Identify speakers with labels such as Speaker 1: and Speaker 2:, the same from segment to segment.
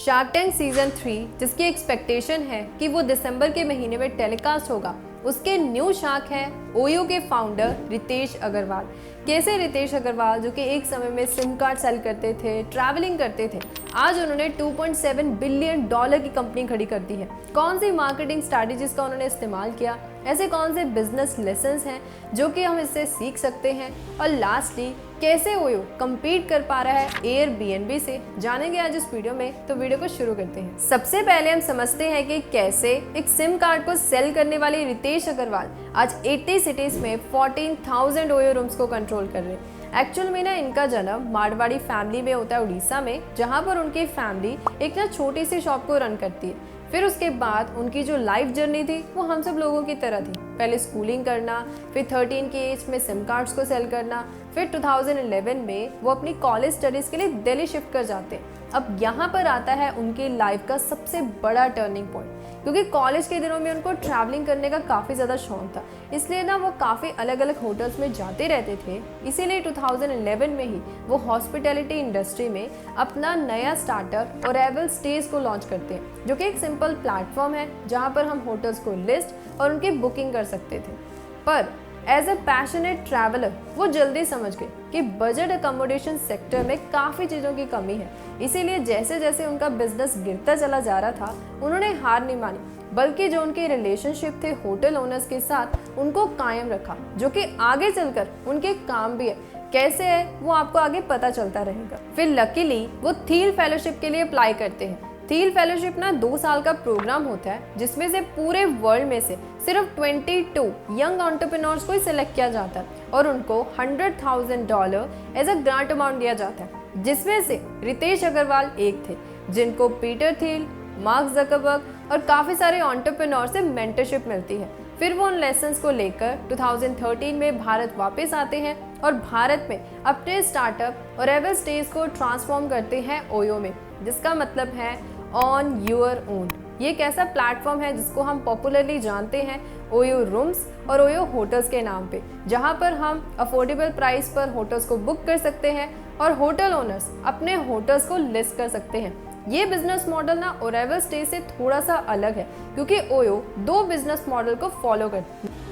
Speaker 1: Shark tank season 3 जिसकी expectation है कि वो दिसंबर के महीने में टेलीकास्ट होगा, उसके न्यू शार्क है ओयो के फाउंडर रितेश अग्रवाल। कैसे रितेश अग्रवाल, जो कि एक समय में सिम कार्ड सेल करते थे, ट्रैवलिंग करते थे, आज उन्होंने $2.7 बिलियन की कंपनी खड़ी कर दी है। कौन सी मार्केटिंग स्ट्रैटेजीज का उन्होंने इस्तेमाल किया, ऐसे कौन से बिजनेस लेसन्स हैं जो कि हम इससे सीख सकते हैं, और लास्टली कैसे ओयो कम्पीट कर पा रहा है एयरबीएनबी से, जानेंगे आज इस वीडियो में। तो वीडियो को शुरू करते हैं। सबसे पहले हम समझते हैं कि कैसे एक सिम कार्ड को सेल करने वाले रितेश अग्रवाल आज 80 सिटीज में 14,000 ओयो रूम्स को कंट्रोल कर रहे हैं। एक्चुअल में ना इनका जन्म मारवाड़ी फैमिली में होता है, उड़ीसा में, जहाँ पर उनकी फैमिली एक ना छोटी सी शॉप को रन करती है। फिर उसके बाद उनकी जो लाइफ जर्नी थी वो हम सब लोगों की तरह थी। पहले स्कूलिंग करना, फिर 13 की एज में सिम कार्ड्स को सेल करना, फिर 2011 में वो अपनी कॉलेज स्टडीज़ के लिए दिल्ली शिफ्ट कर जाते हैं। अब यहाँ पर आता है उनकी लाइफ का सबसे बड़ा टर्निंग पॉइंट, क्योंकि कॉलेज के दिनों में उनको ट्रैवलिंग करने का काफ़ी ज़्यादा शौक था, इसलिए ना वो काफ़ी अलग अलग होटल्स में जाते रहते थे। इसीलिए 2011 में ही वो हॉस्पिटैलिटी इंडस्ट्री में अपना नया स्टार्टअप ओरेबल स्टेज को लॉन्च करते हैं, जो कि एक सिंपल प्लेटफॉर्म है जहाँ पर हम होटल्स को लिस्ट और उनकी बुकिंग कर सकते थे। पर एज ए पैशनेट ट्रैवलर वो जल्दी समझ गए कि बजट अकोमोडेशन सेक्टर में काफ़ी चीज़ों की कमी है। इसीलिए जैसे जैसे उनका बिजनेस गिरता चला जा रहा था, उन्होंने हार नहीं मानी, बल्कि जो उनके रिलेशनशिप थे होटल ओनर्स के साथ उनको कायम रखा, जो कि आगे चलकर उनके काम भी है। कैसे है वो आपको आगे पता चलता रहेगा। फिर लकीली वो थील फेलोशिप के लिए अप्लाई करते हैं। थील फेलोशिप ना 2 साल का प्रोग्राम होता है, जिसमें से पूरे वर्ल्ड में से सिर्फ 22 यंग एंटरप्रेन्योर्स को ही सिलेक्ट किया जाता है और उनको $100,000 एज अ ग्रांट अमाउंट दिया जाता है, जिसमें से रितेश अग्रवाल एक थे, जिनको पीटर थील, मार्क जकरबर्ग और काफ़ी सारे एंटरप्रेन्योर से मेंटरशिप मिलती है। फिर वो उन लेसन्स को लेकर 2013 में भारत वापस आते हैं और भारत में अपने स्टार्टअप ओरेबल स्टेज को ट्रांसफॉर्म करते हैं ओयो में, जिसका मतलब है ऑन योर ओन। ये एक ऐसा प्लेटफॉर्म है जिसको हम पॉपुलरली जानते हैं ओयो रूम्स और ओयो होटल्स के नाम पे, जहाँ पर हम अफोर्डेबल प्राइस पर होटल्स को बुक कर सकते हैं और होटल ओनर्स अपने होटल्स को लिस्ट कर सकते हैं। ये बिजनेस मॉडल ना ओरेबल स्टे से थोड़ा सा अलग है, क्योंकि ओयो 2 बिजनेस मॉडल को फॉलो करती है।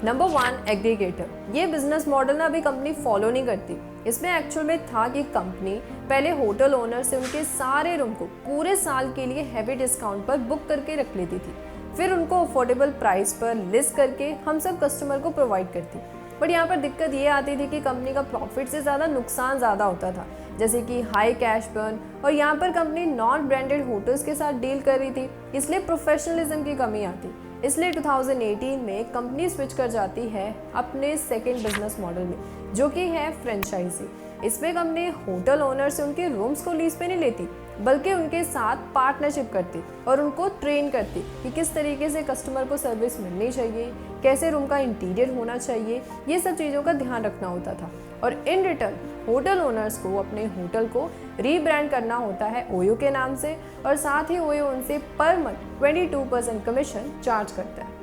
Speaker 1: Number 1, aggregator. ये बिजनेस मॉडल ना अभी कंपनी फॉलो नहीं करती। इसमें एक्चुअल में था कि कंपनी पहले होटल ओनर से उनके सारे रूम को पूरे साल के लिए हैवी डिस्काउंट पर बुक करके रख लेती थी, फिर उनको अफोर्डेबल प्राइस पर लिस्ट करके हम सब कस्टमर को प्रोवाइड करती। बट यहाँ पर दिक्कत ये आती थी कि कंपनी का प्रॉफिट से ज़्यादा नुकसान ज़्यादा होता था, जैसे कि हाई कैश बर्न, और यहाँ पर कंपनी नॉन ब्रांडेड होटल्स के साथ डील कर रही थी, इसलिए प्रोफेशनलिज्म की कमी आती। इसलिए 2018 में कंपनी स्विच कर जाती है अपने सेकेंड बिजनेस मॉडल में, जो कि है फ्रेंचाइजी। इसमें कंपनी होटल ओनर से उनके रूम्स को लीज पे नहीं लेती, बल्कि उनके साथ पार्टनरशिप करती और उनको ट्रेन करती कि किस तरीके से कस्टमर को सर्विस मिलनी चाहिए, कैसे रूम का इंटीरियर होना चाहिए, ये सब चीज़ों का ध्यान रखना होता था। और इन रिटर्न होटल ओनर्स को अपने होटल को रीब्रांड करना होता है ओयो के नाम से, और साथ ही ओयो उनसे पर मंथ 22% कमीशन चार्ज करता है।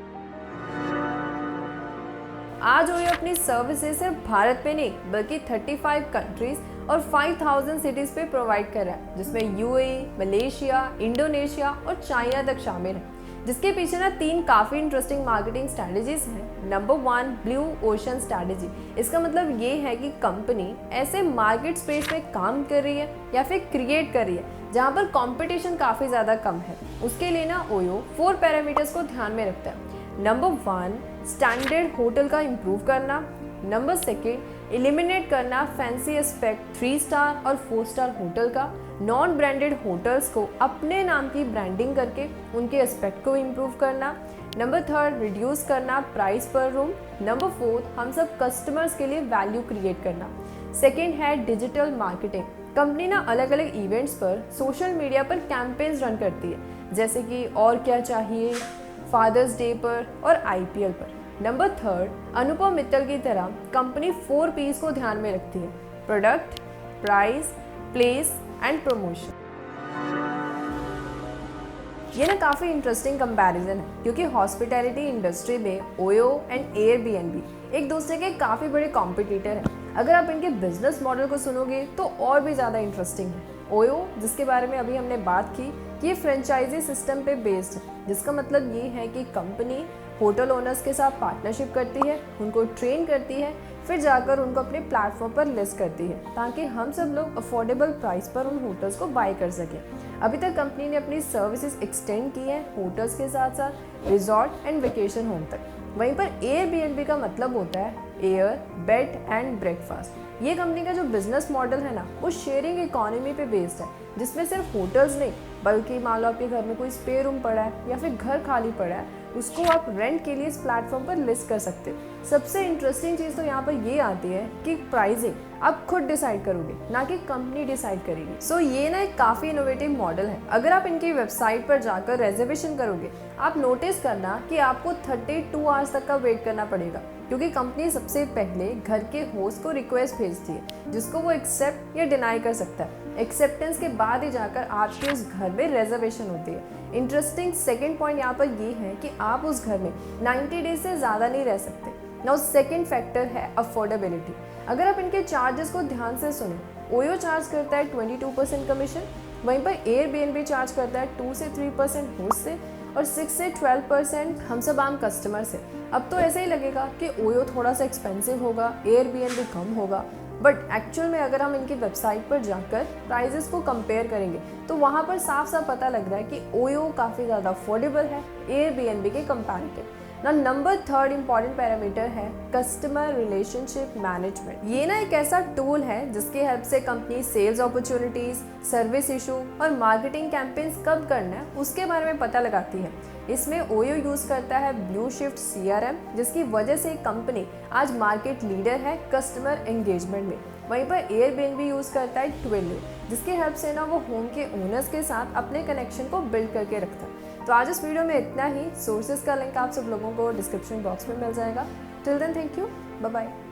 Speaker 1: आज ओयो अपनी सर्विसेज सिर्फ भारत में नहीं बल्कि 35 कंट्रीज और 5000 सिटीज पे प्रोवाइड कर रहा है, जिसमें यूएई, मलेशिया, इंडोनेशिया और चाइना तक शामिल है। जिसके पीछे ना 3 काफ़ी इंटरेस्टिंग मार्केटिंग स्ट्रैटेजीज हैं। Number 1, blue ocean strategy. इसका मतलब ये है कि कंपनी ऐसे मार्केट स्पेस में काम कर रही है या फिर क्रिएट कर रही है जहाँ पर कंपटीशन काफ़ी ज़्यादा कम है। उसके लिए ना ओयो 4 पैरामीटर्स को ध्यान में रखता है। नंबर 1, स्टैंडर्ड होटल का इम्प्रूव करना। नंबर 2, एलिमिनेट करना फैंसी एस्पेक्ट 3 स्टार और 4 स्टार होटल का। नॉन ब्रांडेड होटल्स को अपने नाम की ब्रांडिंग करके उनके एस्पेक्ट को इम्प्रूव करना। नंबर 3, रिड्यूस करना प्राइस पर रूम। नंबर 4, हम सब कस्टमर्स के लिए वैल्यू क्रिएट करना। सेकेंड है डिजिटल मार्केटिंग। कंपनी ना अलग अलग इवेंट्स पर सोशल मीडिया पर कैंपेन्स रन करती है, जैसे कि और क्या चाहिए, फादर्स डे पर और IPL पर। नंबर 3, अनुपम मित्तल की तरह कंपनी 4 P's को ध्यान में रखती है: product, price, place and promotion. ये ना काफ़ी इंटरेस्टिंग कंपैरिजन है, क्योंकि हॉस्पिटैलिटी इंडस्ट्री में ओयो एंड एयरबीएनबी एक दूसरे के काफ़ी बड़े कॉम्पिटिटर हैं। अगर आप इनके बिजनेस मॉडल को सुनोगे तो और भी ज़्यादा इंटरेस्टिंग है। ओयो, जिसके बारे में अभी हमने बात की, ये फ्रेंचाइजी सिस्टम पे बेस्ड है, जिसका मतलब ये है कि कंपनी होटल ओनर्स के साथ पार्टनरशिप करती है, उनको ट्रेन करती है, फिर जाकर उनको अपने प्लेटफॉर्म पर लिस्ट करती है ताकि हम सब लोग अफोर्डेबल प्राइस पर उन होटल्स को बाय कर सकें। अभी तक कंपनी ने अपनी सर्विसेज एक्सटेंड की है होटल्स के साथ साथ रिजॉर्ट एंड वेकेशन होम तक। वहीं पर एयरबीएनबी का मतलब होता है एयर, बेड एंड ब्रेकफास्ट। ये कंपनी का जो बिजनेस मॉडल है ना, वो शेयरिंग इकोनॉमी पे बेस्ड है, जिसमें सिर्फ होटल्स नहीं बल्कि मान लो आपके घर में कोई स्पेयर रूम पड़ा है या फिर घर खाली पड़ा है, उसको आप रेंट के लिए इस प्लेटफॉर्म पर लिस्ट कर सकते हो। सबसे इंटरेस्टिंग चीज़ तो यहाँ पर ये आती है कि प्राइसिंग आप खुद डिसाइड करोगे, ना कि कंपनी डिसाइड करेगी। सो ये ना एक काफ़ी इनोवेटिव मॉडल है। अगर आप इनकी वेबसाइट पर जाकर रिजर्वेशन करोगे, आप नोटिस करना कि आपको 32 आवर्स तक का वेट करना पड़ेगा, क्योंकि कंपनी सबसे पहले घर के होस्ट को रिक्वेस्ट भेजती है जिसको वो एक्सेप्ट या डिनाई कर सकता है। एक्सेप्टेंस के बाद ही जाकर आपके उस घर में रिजर्वेशन होती है। इंटरेस्टिंग सेकंड पॉइंट यहाँ पर ये है कि आप उस घर में 90 डेज से ज़्यादा नहीं रह सकते। नाउ सेकंड फैक्टर है अफोर्डेबिलिटी। अगर आप इनके चार्जेस को ध्यान से सुनो, ओयो चार्ज करता है 22% कमीशन, वहीं पर एयरबीएनबी चार्ज करता है 2 से 3% होस्ट से और 6 से 12% हम सब आम कस्टमर से। अब तो ऐसे ही लगेगा कि ओयो थोड़ा सा एक्सपेंसिव होगा, एयरबीएनबी कम होगा, बट एक्चुअल में अगर हम इनकी वेबसाइट पर जाकर प्राइजेस को कंपेयर करेंगे तो वहाँ पर साफ साफ पता लग रहा है कि ओयो काफ़ी ज़्यादा अफोर्डेबल है एयरबीएनबी के कंपैरेटिव। ना नंबर थर्ड इंपॉर्टेंट पैरामीटर है कस्टमर रिलेशनशिप मैनेजमेंट। ये ना एक ऐसा टूल है जिसकी हेल्प से company sales opportunities, service issue और मार्केटिंग कैंपेन्स कब करना है उसके बारे में पता लगाती है। इसमें ओयो यूज़ करता है ब्लू शिफ्ट CRM, जिसकी वजह से कंपनी आज मार्केट लीडर है कस्टमर एंगेजमेंट में। वहीं पर एयरबीएनबी यूज़ करता है ट्विलियो, जिसकी हेल्प से ना वो होम के ओनर्स के साथ अपने कनेक्शन को बिल्ड करके रखता है। तो आज इस वीडियो में इतना ही। सोर्सेज का लिंक आप सब लोगों को डिस्क्रिप्शन बॉक्स में मिल जाएगा। Till then thank you, bye bye.